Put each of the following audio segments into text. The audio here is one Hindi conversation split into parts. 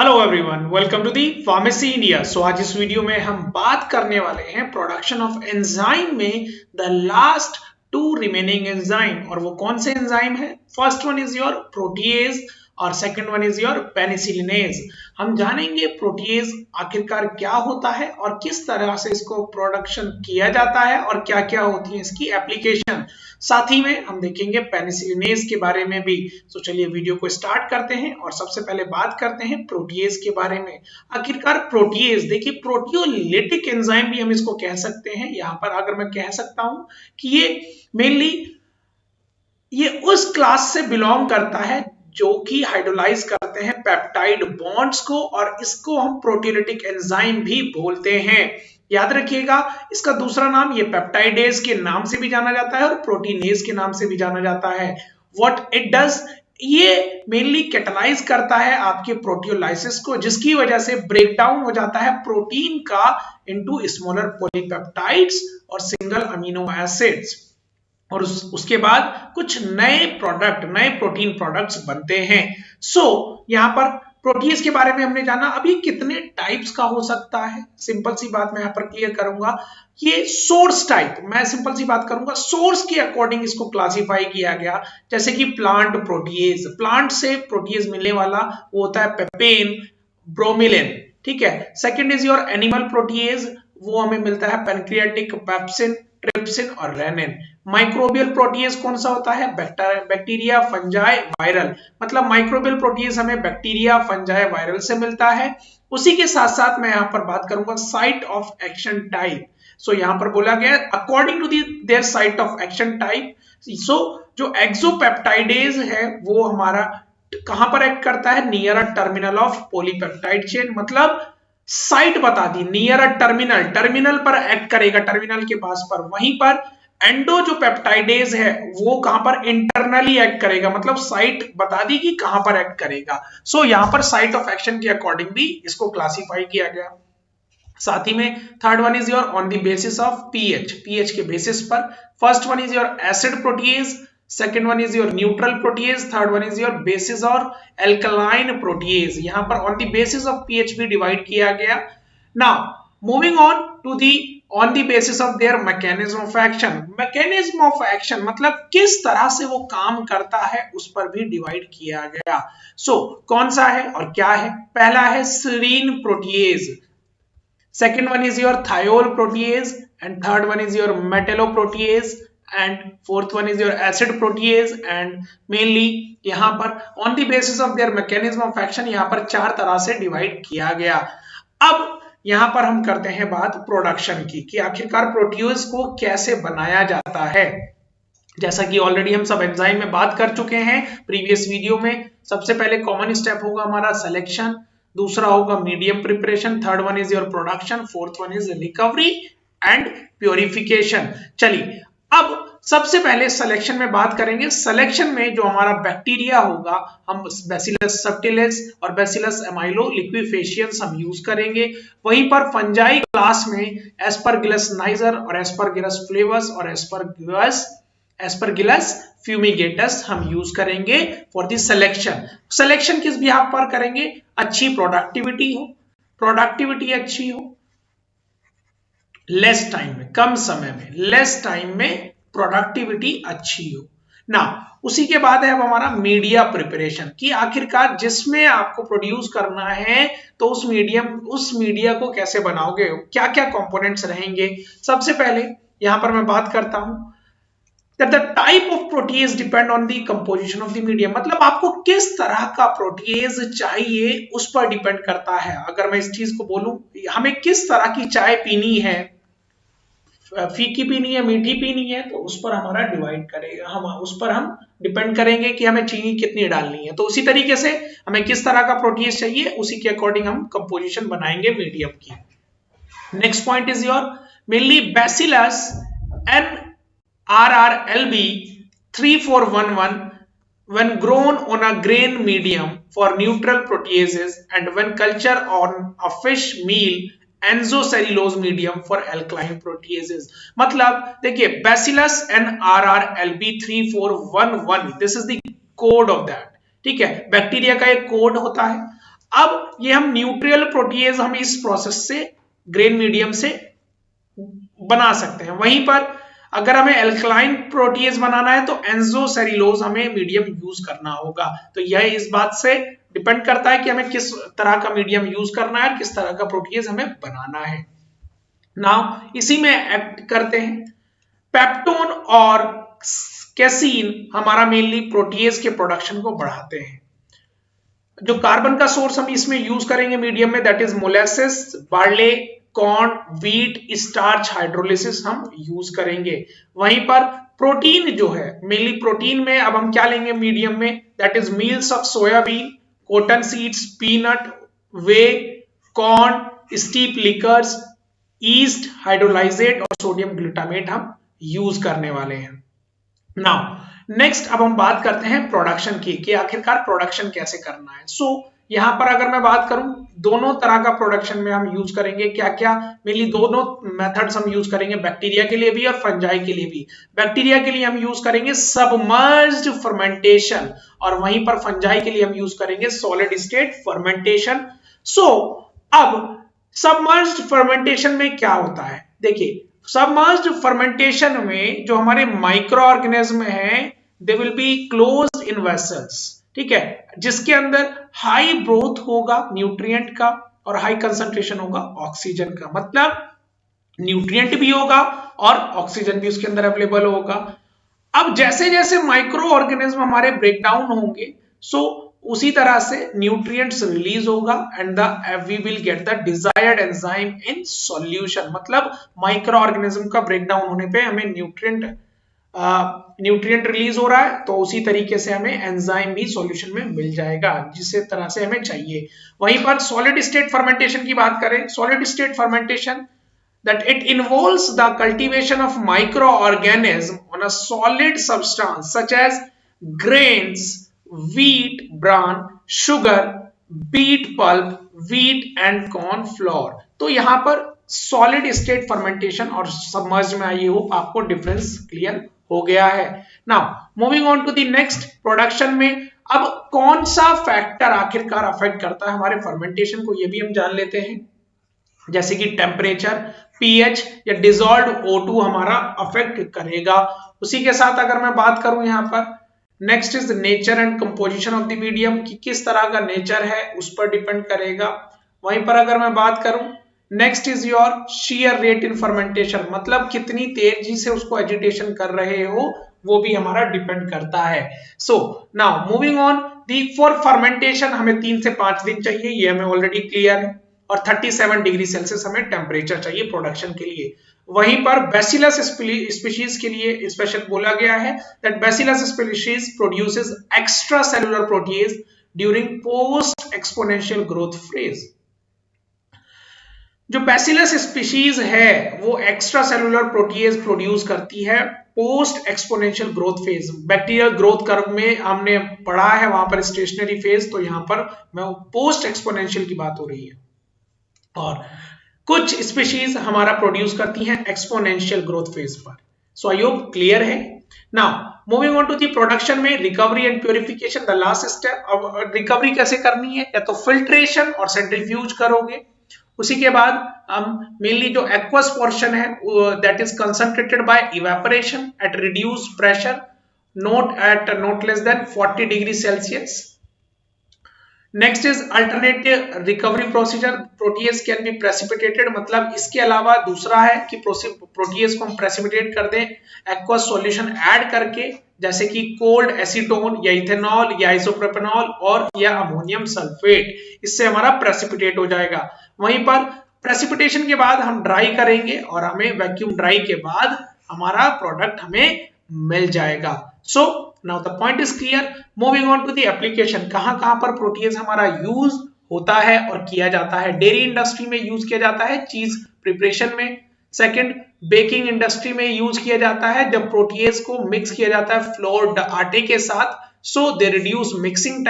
Hello everyone, welcome to the pharmacy India. So आज इस वीडियो में हम बात करने वाले हैं प्रोडक्शन ऑफ एंजाइम में the last two remaining enzyme. और वो कौन से एंजाइम है? First one is your protease और second one is your penicillinase. हम जानेंगे प्रोटीएज आखिरकार क्या होता है और किस तरह से इसको प्रोडक्शन किया जाता है और क्या क्या होती है इसकी एप्लीकेशन। साथ ही में हम देखेंगे पेनिसिलिनेज के बारे में भी। तो चलिए वीडियो को स्टार्ट करते हैं और सबसे पहले बात करते हैं प्रोटीएज के बारे में। आखिरकार प्रोटीएज, देखिए प्रोटियोलिटिक एंजाइम भी हम इसको कह सकते हैं। यहाँ पर अगर मैं कह सकता हूं कि ये मेनली ये उस क्लास से बिलोंग करता है जो कि हाइड्रोलाइज करते हैं पेप्टाइड बॉन्ड्स को, और इसको हम प्रोटियोलिटिक एंजाइम भी बोलते हैं। याद रखिएगा, इसका दूसरा नाम ये पेप्टाइडेज के नाम से भी जाना जाता है और प्रोटीनेज के नाम से भी जाना जाता है। व्हाट इट डज, ये मेनली कैटालाइज करता है आपके प्रोटियोलाइसिस को, जिसकी वजह से ब्रेकडाउन हो जाता है प्रोटीन का इनटू स्मॉलर पॉलीपेप्टाइड्स और सिंगल अमीनो एसिड्स, और उसके बाद कुछ नए प्रोटीन प्रोडक्ट्स बनते हैं। यहाँ पर प्रोटीज के बारे में हमने जाना। अभी कितने टाइप्स का हो सकता है, सिंपल सी बात मैं यहाँ पर क्लियर करूंगा। ये सोर्स टाइप, मैं सिंपल सी बात करूंगा, सोर्स के अकॉर्डिंग इसको क्लासिफाई किया गया। जैसे कि प्लांट प्रोटीज, प्लांट से प्रोटीज मिलने वाला वो होता है पेपेन, ब्रोमिलिन, ठीक है। Second is your animal proteases, वो हमें मिलता है पेनक्रियाटिक, पेप्सिन, ट्रिप्सिन और रेनिन। माइक्रोबियल प्रोटीज कौन सा होता है? Bacteria, fungi, viral. मतलब माइक्रोबियल प्रोटीज हमें बैक्टीरिया, फंजाई, वायरल से मिलता है। उसी के साथ साथ मैं यहाँ पर बात करूंगा साइट ऑफ एक्शन टाइप। यहाँ पर बोला गया according to their site of action type. जो एक्सोपेप्टाइडेज है वो हमारा कहां पर एक्ट करता है? Near a terminal of polypeptide chain. मतलब साइट बता दी, नियर अ टर्मिनल, टर्मिनल पर एक्ट करेगा, टर्मिनल के पास पर। वहीं पर एंडो जो पेप्टाइडेज है वो कहां पर? इंटरनली एक्ट करेगा, मतलब साइट बता दी कि कहां पर एक्ट करेगा। यहां पर साइट ऑफ एक्शन के अकॉर्डिंग भी इसको क्लासिफाई किया गया। साथ ही में third one is your on the basis of pH, pH के बेसिस पर। First one is your acid protease, second one is your neutral protease, third one is your basis और एल्कलाइन प्रोटीज। यहां पर on the basis of pH भी डिवाइड किया गया। Now moving on to the on the basis of their mechanism of action. Mechanism of action मतलब किस तरह से वो काम करता है, उस पर भी डिवाइड किया गया। कौन सा है और क्या है? पहला है serine protease, second one is your thiol protease, and third one is your metalloprotease, and fourth one is your acid protease। and mainly यहाँ पर on the basis of their mechanism of action यहाँ पर चार तरह से डिवाइड किया गया। अब यहाँ पर हम करते हैं बात प्रोडक्शन की कि आखिरकार प्रोटीज को कैसे बनाया जाता है। जैसा कि ऑलरेडी हम सब एंजाइम में बात कर चुके हैं प्रीवियस वीडियो में। सबसे पहले कॉमन स्टेप होगा हमारा सिलेक्शन, दूसरा होगा medium preparation, third one is your production, fourth one is recovery and purification. चलिए अब सबसे पहले सिलेक्शन में बात करेंगे। सिलेक्शन में जो हमारा बैक्टीरिया होगा, हम बैसिलस सबटिलिस और बैसिलस एमाइलो लिक्विफेशियंस हम यूज करेंगे। वहीं पर फंजाई क्लास में एस्परगिलस नाइजर और एस्परगिलस फ्लेवस और एस्परगिलस फ्यूमिगेटस हम यूज करेंगे फॉर द सिलेक्शन। सिलेक्शन किस बिहाफ पर करेंगे? अच्छी प्रोडक्टिविटी हो, प्रोडक्टिविटी अच्छी हो, लेस टाइम में, कम समय में, लेस टाइम में प्रोडक्टिविटी अच्छी हो ना। उसी के बाद है अब हमारा मीडिया प्रिपरेशन कि आखिरकार जिसमें आपको प्रोड्यूस करना है तो उस मीडिया को कैसे बनाओगे, क्या क्या कंपोनेंट्स रहेंगे। सबसे पहले यहां पर मैं बात करता हूं that the type of protease depend on the composition of the medium। मतलब आपको किस तरह का प्रोटीज चाहिए उस पर डिपेंड करता है। अगर मैं इस चीज को बोलूं, हमें किस तरह की चाय पीनी है, फीकी पीनी है, मीठी पीनी है, तो उस पर हमारा डिवाइड करेगा, उस पर हम डिपेंड करेंगे कि हमें चीनी कितनी डालनी है। तो उसी तरीके से हमें किस तरह का प्रोटीज चाहिए, उसी के अकॉर्डिंग हम कंपोजिशन बनाएंगे मीडियम की। Next point is your mainly bacillus N RRLB 3411 when grown on a grain medium for neutral proteases, and when culture on a fish meal enzocellulose medium for alkaline proteases. मतलब देखिए bacillus NRRLB 3411, this is the code of that, ठीक है। बैक्टीरिया का एक कोड होता है। अब ये हम न्यूट्रियल प्रोटीएज हम इस प्रोसेस से ग्रेन मीडियम से बना सकते हैं। वहीं पर अगर हमें एल्कलाइन प्रोटीएज बनाना है तो एंजोसेल्यूलोज हमें मीडियम यूज करना होगा। तो यह इस बात से डिपेंड करता है कि हमें किस तरह का मीडियम यूज करना है, किस तरह का प्रोटीएज हमें बनाना है। नाउ इसी में एक्ट करते हैं पेप्टोन और कैसीन, हमारा मेनली प्रोटीएज के प्रोडक्शन को बढ़ाते हैं। जो कार्बन का सोर्स हम इसमें यूज करेंगे मीडियम में, that is molasses, barley, corn, wheat, starch hydrolysis हम यूज करेंगे। वहीं पर प्रोटीन जो है मेनली प्रोटीन में अब हम क्या लेंगे मीडियम में, that is meals of soybean, cotton seeds, peanut, way, corn, steep liquors, east, hydrolysate और सोडियम ग्लूटामेट हम यूज करने वाले हैं। नाउ नेक्स्ट अब हम बात करते हैं प्रोडक्शन की कि आखिरकार प्रोडक्शन कैसे करना है। सो यहां पर अगर मैं बात करूं दोनों तरह का प्रोडक्शन में हम यूज करेंगे क्या क्या, मेनली दोनों मेथड्स हम यूज करेंगे, बैक्टीरिया के लिए भी और फंजाई के लिए भी। बैक्टीरिया के लिए हम यूज करेंगे सबमर्ज्ड फर्मेंटेशन और वहीं पर फंजाई के लिए हम यूज करेंगे सॉलिड स्टेट फर्मेंटेशन। सो अब सबमर्ज्ड फर्मेंटेशन में क्या होता है, देखिए सबमर्ज्ड फर्मेंटेशन में जो हमारे माइक्रो ऑर्गेनिज्म हैं they will be closed in vessels, ठीक है, जिसके अंदर हाई ग्रोथ होगा न्यूट्रिएंट का और हाई कंसंट्रेशन होगा ऑक्सीजन का, मतलब न्यूट्रिएंट भी होगा और ऑक्सीजन भी उसके अंदर अवेलेबल होगा। अब जैसे जैसे माइक्रो ऑर्गेनिज्म हमारे ब्रेक डाउन होंगे सो उसी तरह से न्यूट्रिएंट्स रिलीज होगा and we will get the desired enzyme in solution. मतलब माइक्रो ऑर्गेनिज्म का ब्रेक डाउन होने पे हमें न्यूट्रिएंट रिलीज हो रहा है तो उसी तरीके से हमें एंजाइम भी सॉल्यूशन में मिल जाएगा जिस तरह से हमें चाहिए। वहीं पर सॉलिड स्टेट फर्मेंटेशन की बात करें, solid state fermentation that it involves the cultivation of microorganisms on a solid substance such as grains, wheat bran, sugar, beet pulp, wheat and corn flour। तो यहां पर सॉलिड स्टेट फर्मेंटेशन और सबमर्ज में आई होप आपको डिफरेंस क्लियर हो गया है। Now moving on to the next production में अब कौन सा फैक्टर आखिरकार अफेक्ट करता है हमारे फर्मेंटेशन को, ये भी हम जान लेते हैं, जैसे कि टेम्परेचर, पीएच या डिसॉल्व्ड O2 हमारा अफेक्ट करेगा। उसी के साथ अगर मैं बात करूं यहां पर next is nature and composition of the medium कि किस तरह का नेचर है उस पर डिपेंड करेगा। वहीं पर अगर मैं बात करूं next is your share rate in fermentation, मतलब कितनी तेजी से उसको एजिटेशन कर रहे हो वो भी हमारा डिपेंड करता है। So now moving on the for fermentation हमें 3 से 5 दिन चाहिए, ये हमें ऑलरेडी क्लियर है, और 37 डिग्री सेल्सियस हमें टेम्परेचर चाहिए प्रोडक्शन के लिए। वहीं पर बैसिलस स्पीशीज के लिए स्पेशल बोला गया है that bacillus species produces extra cellular protease during post exponential growth phase. जो बैसिलस स्पीशीज है वो एक्स्ट्रा सेलुलर प्रोटीएज प्रोड्यूस करती है post exponential growth phase. Bacterial growth curve में हमने पढ़ा है वहां पर स्टेशनरी फेज, तो यहां पर मैं पोस्ट एक्सपोनेंशियल की बात हो रही है, और कुछ स्पीशीज हमारा प्रोड्यूस करती हैं एक्सपोनेंशियल ग्रोथ फेज पर। सो आई होप क्लियर है। Now moving on to the production में recovery and purification the last step. अब रिकवरी कैसे करनी है, या तो फिल्ट्रेशन और सेंट्रीफ्यूज करोगे। उसी के बाद हम मेनली जो एक्वस पोर्शन है that is concentrated by evaporation at reduced pressure not less than 40 degree Celsius. Next is alternative recovery procedure, protease can be precipitated, मतलब इसके अलावा दूसरा है कि प्रोटीएज को हम प्रेसिपिटेट कर दें एक्वस सॉल्यूशन ऐड करके, जैसे कि कोल्ड एसीटोन या इथेनॉल या आइसोप्रोपेनॉल और या अमोनियम सल्फेट, इससे हमारा प्रेसिपिटेट हो जाएगा। वहीं पर प्रेसिपिटेशन के बाद हम ड्राई करेंगे और हमें वैक्यूम ड्राई के बाद हमारा प्रोडक्ट हमें मिल जाएगा। So now the point is clear. Moving on to the application, कहां पर प्रोटीएज हमारा यूज होता है और किया जाता है। डेयरी इंडस्ट्री में यूज किया जाता है चीज प्रिपरेशन में। सेकंड, बेकिंग इंडस्ट्री में यूज किया जाता है जब प्रोटीएज को मिक्स किया जाता है फ्लोर आटे के साथ, सो दे रिड्यूस मिक्सिंग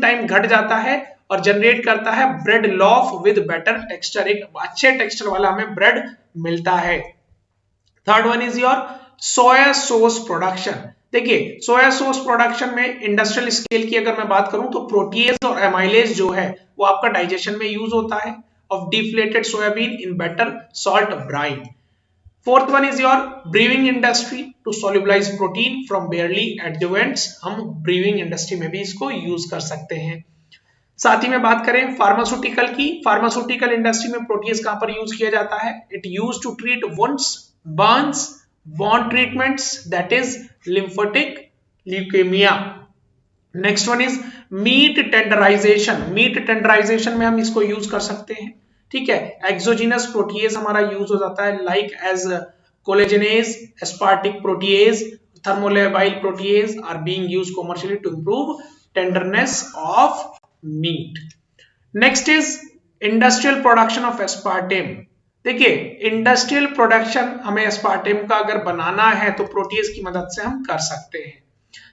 टाइम घट जाता है और जनरेट करता है bread loaf with better texture, एक अच्छे टेक्सचर वाला हमें ब्रेड मिलता है। Third one is your soya sauce production, देखिए सोया सॉस प्रोडक्शन में इंडस्ट्रियल स्केल की अगर मैं बात करूं तो प्रोटीएज और एमाइलेज जो है वो आपका डाइजेशन में यूज होता है of deflated soyabean in better salt brine. Fourth one is your brewing industry to solubilize protein from barley adjuvants, हम ब्रीविंग इंडस्ट्री में भी इसको यूज कर सकते हैं। साथ ही में बात करें फार्मास्यूटिकल की, फार्मास्यूटिकल इंडस्ट्री में प्रोटीज कहां पर यूज किया जाता है? It use to treat wounds, burns, wound treatments that is lymphatic leukemia. Next one is meat tenderization, meat tenderization में हम इसको यूज कर सकते हैं, ठीक है। एक्सोजीनस प्रोटीएज हमारा यूज हो जाता है like as collagenase, aspartic protease, thermolabile protease are being used commercially to improve tenderness of meat. Next is industrial production of aspartame. देखिए इंडस्ट्रियल प्रोडक्शन हमें एस्पार्टेम का अगर बनाना है तो प्रोटीएज की मदद से हम कर सकते हैं।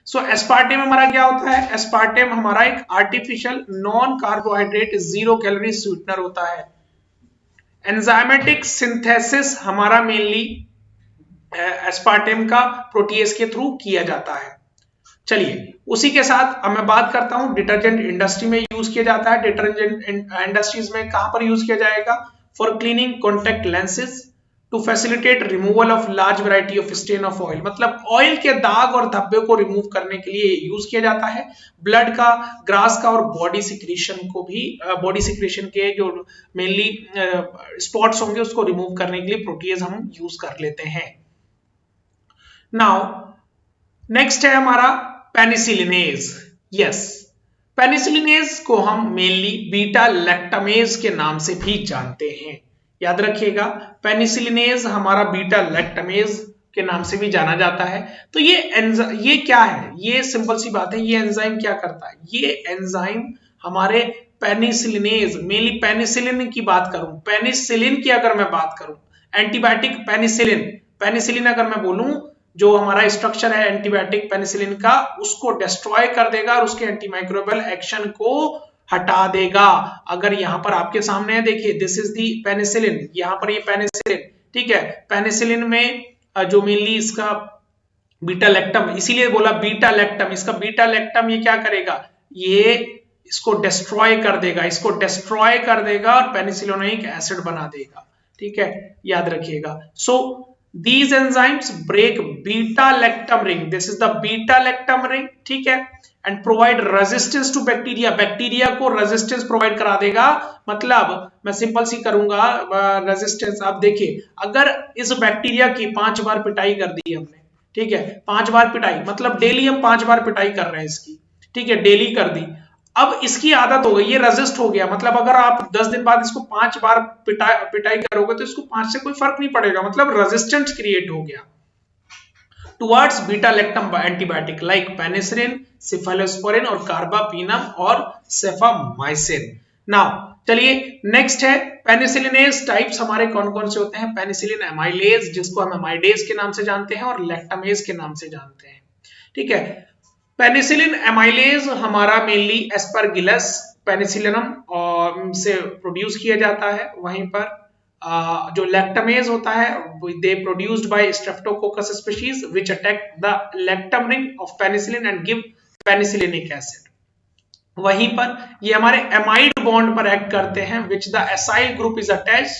सो एस्पार्टेम हमारा क्या होता है? एस्पार्टेम हमारा एक artificial non carbohydrate zero calorie sweetener होता है। एंजाइमेटिक सिंथेसिस हमारा मेनली एस्पार्टेम का प्रोटीएज के थ्रू किया जाता है। चलिए उसी के साथ अब मैं बात करता हूं डिटर्जेंट इंडस्ट्री में यूज किया जाता है। डिटर्जेंट इंडस्ट्रीज में कहां पर यूज किया जाएगा? For cleaning contact lenses to facilitate removal of large variety of stain of oil, मतलब ऑयल के दाग और धब्बे को रिमूव करने के लिए यूज किया जाता है। ब्लड का, ग्रास का और बॉडी सिक्रीशन को भी, बॉडी सिक्रीशन के जो मेनली स्पॉट्स होंगे उसको रिमूव करने के लिए प्रोटीएज हम यूज कर लेते हैं। नाउ नेक्स्ट है हमारा पेनिसिलिनेज। यस, पेनिसिलिनेज को हम मेनली बीटा लैक्टामेज के नाम से भी जानते हैं। याद रखिएगा पेनिसिलिनेज हमारा बीटा लैक्टामेज के नाम से भी जाना जाता है। तो ये क्या है? ये सिंपल सी बात है, ये एंजाइम क्या करता है? ये एंजाइम हमारे पेनिसिलिनेज, मेनली पेनिसिलिन की बात करूं, पेनिसिलिन की अगर मैं बात करूं, एंटीबायोटिक पेनिसिलिन, पेनिसिलिन अगर मैं बोलूं जो हमारा स्ट्रक्चर है एंटीबायोटिक पेनिसिलिन का, उसको डिस्ट्रॉय कर देगा और उसके एंटीमाइक्रोबियल एक्शन को हटा देगा। अगर यहां पर आपके सामने है, देखिए दिस इज दी पेनिसिलिन, यहां पर ये पेनिसिलिन, ठीक है। पेनिसिलिन में जो मेनली इसका बीटा लैक्टम, इसीलिए बोला बीटा लैक्टम, इसका बीटा लैक्टम ये क्या करेगा? ये इसको डिस्ट्रॉय कर देगा, इसको डिस्ट्रॉय कर देगा और पेनिसिलिनोइक एसिड बना देगा, ठीक है, याद रखिएगा। सो these enzymes break beta lactam ring, this is the beta lactam ring, ठीक है, and provide resistance to bacteria, bacteria को रेजिस्टेंस प्रोवाइड करा देगा। मतलब मैं सिंपल सी करूंगा रेजिस्टेंस, आप देखिए अगर इस बैक्टीरिया की 5 बार पिटाई कर दी हमने, ठीक है, 5 बार पिटाई, मतलब डेली हम 5 बार पिटाई कर रहे हैं इसकी, ठीक है, डेली कर दी। अब इसकी आदत हो गई, ये रेजिस्ट हो गया, मतलब अगर आप 10 दिन बाद इसको 5 बार पिटाई करोगे तो इसको 5 से कोई फर्क नहीं पड़ेगा, मतलब रेजिस्टेंस क्रिएट हो गया towards beta lactam antibiotic like penicillin, cephalosporin और कार्बापिनम और सेफामाइसिन। नाउ चलिए नेक्स्ट है पेनिसिलिनेज टाइप्स हमारे कौन कौन से होते हैं? पेनिसिलिन एमाइलेज जिसको हम एमाइडेज के नाम से जानते हैं और लैक्टामेज के नाम से जानते हैं, ठीक है। पेनिसिलिन एमाइलेज हमारा मेनली एस्परगिलस पेनिसिलिनम से प्रोड्यूस किया जाता है। वहीं पर जो लैक्टामेज होता है they produced by streptococcus species which attack the lactam ring of penicillin and give penicillinic acid. वहीं पर ये हमारे एमाइड बॉन्ड पर एक्ट करते हैं which the acyl group is attached,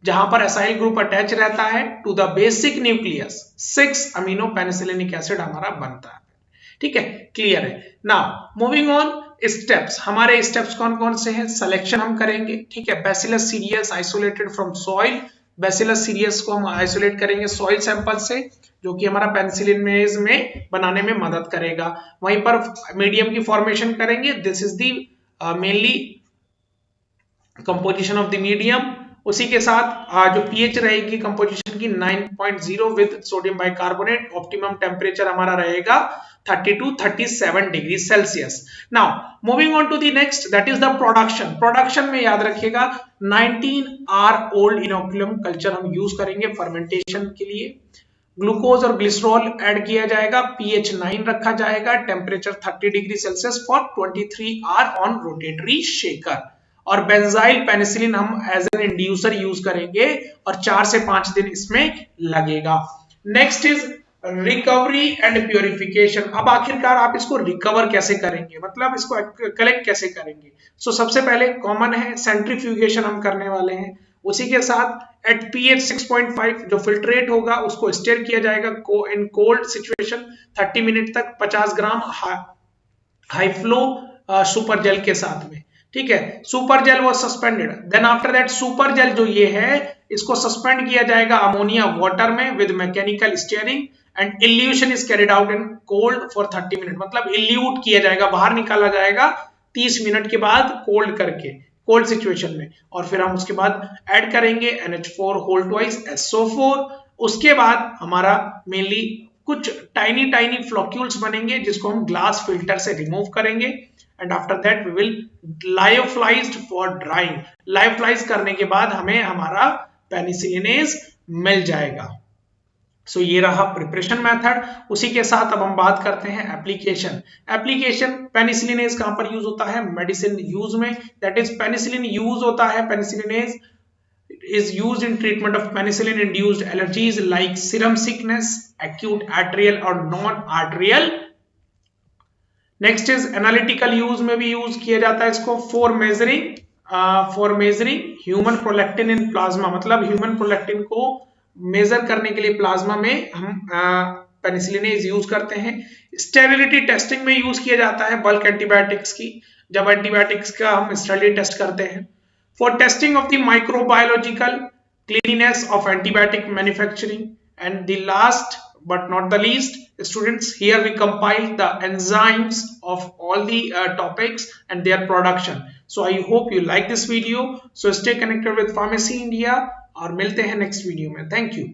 जहां पर एसाइल ग्रुप अटैच रहता है to the basic nucleus 6 amino penicillinic acid हमारा बनता है, ठीक है, क्लियर है। नाउ मूविंग ऑन स्टेप्स, हमारे स्टेप्स कौन कौन से हैं? सिलेक्शन हम करेंगे, ठीक है, bacillus cereus isolated from soil, bacillus cereus को हम आइसोलेट करेंगे सॉइल सैंपल से जो कि हमारा पेनिसिलिनेज में बनाने में मदद करेगा। वहीं पर मीडियम की फॉर्मेशन करेंगे, this is the mainly composition of the medium. उसी के साथ जो पीएच रहेगी कंपोजिशन की 9.0 with sodium bicarbonate, optimum temperature हमारा रहेगा 30 to 37 degree Celsius. Now moving on to the next that is the production. Production में याद रखिएगा 19 आवर ओल्ड इनोकुलम कल्चर हम यूज करेंगे फर्मेंटेशन के लिए। ग्लूकोज और ग्लिसरॉल ऐड किया जाएगा, पीएच 9 रखा जाएगा, temperature 30 degree Celsius for 23 hour on rotatory shaker. और बेंजाइल पेनिसिलिन हम एज एन इंड्यूसर यूज करेंगे और 4 से 5 दिन इसमें लगेगा। Next is recovery and purification. अब आखिरकार आप इसको रिकवर कैसे करेंगे, मतलब इसको कलेक्ट कैसे करेंगे। सो सबसे पहले कॉमन है सेंट्रीफ्यूगेशन हम करने वाले हैं। उसी के साथ एट pH 6.5 जो फिल्ट्रेट होगा उसको स्टीयर किया जाएगा इन कोल्ड सिचुएशन 30 मिनट तक 50 gram high flow super gel के साथ में। ठीक है, सुपर जेल वो suspended, then after that super gel जो ये है इसको सस्पेंड किया जाएगा अमोनिया वाटर में with mechanical stirring and elution is carried out in cold for 30 minute, मतलब इल्यूट किया जाएगा, बाहर निकाला जाएगा 30 मिनट के बाद कोल्ड करके, कोल्ड सिचुएशन में। और फिर हम उसके बाद ऐड करेंगे NH4 होल ट्वाइस SO4। उसके बाद हमारा मेनली कुछ टाइनी टाइनी फ्लोक्यूल्स बनेंगे जिसको हम ग्लास फिल्टर से रिमूव करेंगे and after that we will lyophilized for drying. Lyophilize करने के बाद हमें हमारा पेनिसिलिनेज मिल जाएगा। सो ये रहा प्रिपरेशन मेथड। उसी के साथ अब हम बात करते हैं एप्लीकेशन। एप्लीकेशन पेनिसिलिनेज कहां पर यूज होता है, मेडिसिन यूज में, दैट इज पेनिसिलिन यूज होता है। Penicillinase is used in treatment of penicillin induced allergies like serum sickness, acute arterial or non-arterial। next is analytical use में भी यूज किया जाता है इसको for measuring human prolactin in plasma, मतलब ह्यूमन प्रोलैक्टिन को मेजर करने के लिए प्लाज्मा में हम पेनिसिलिनेज यूज करते हैं। स्टेरिलिटी टेस्टिंग में यूज किया जाता है बल्क एंटीबायोटिक्स की, जब एंटीबायोटिक्स का हम स्टेरिलिटी टेस्ट करते हैं। For testing of the microbiological cleanliness of antibiotic manufacturing, and the last but not the least, students, here we compiled the enzymes of all the topics and their production. So I hope you like this video. So stay connected with Pharmacy India और मिलते हैं next video में. Thank you.